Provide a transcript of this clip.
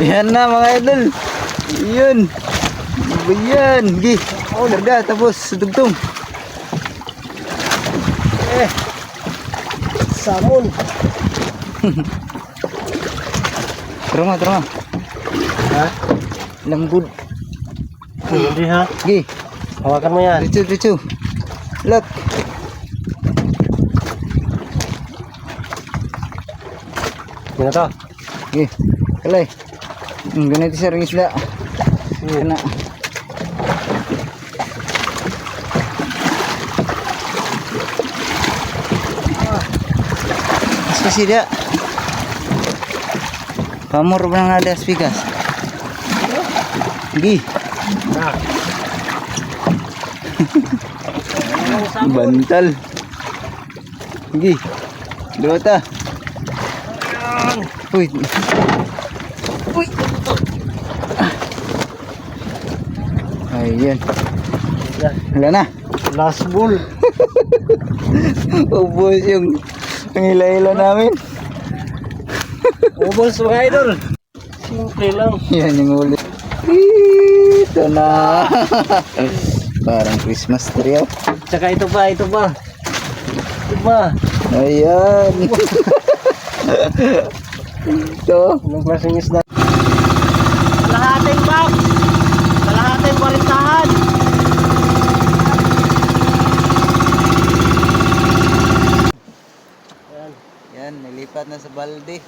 Yan na mga idol. Yun. Yan. Gi. Oh, darga. Tapos dugtong. Salmon. Terima. Ha? Lambud. Hindi ha? Gi. Hawakan mo yan. Ricu. Look. Yan to. Gi. Kalay. Ganito siya ring isda. Kena. Kasi dia. Pamor ba nga ada spikas? Gi. Nah. Bantal. Gi. Dua ta. Uy. Ayan. Wala na. Last bull. Ubus yung hila-hila namin. Ubos mga idol. Simple lang. Yan yung ulit. Ito na. Parang Christmas tree. Tsaka ito pa. Ito pa. Ayan. Ito. Anong klaseng isda? Kalahating box. Kalahating balistahan. Yan, nilipat na sa balde.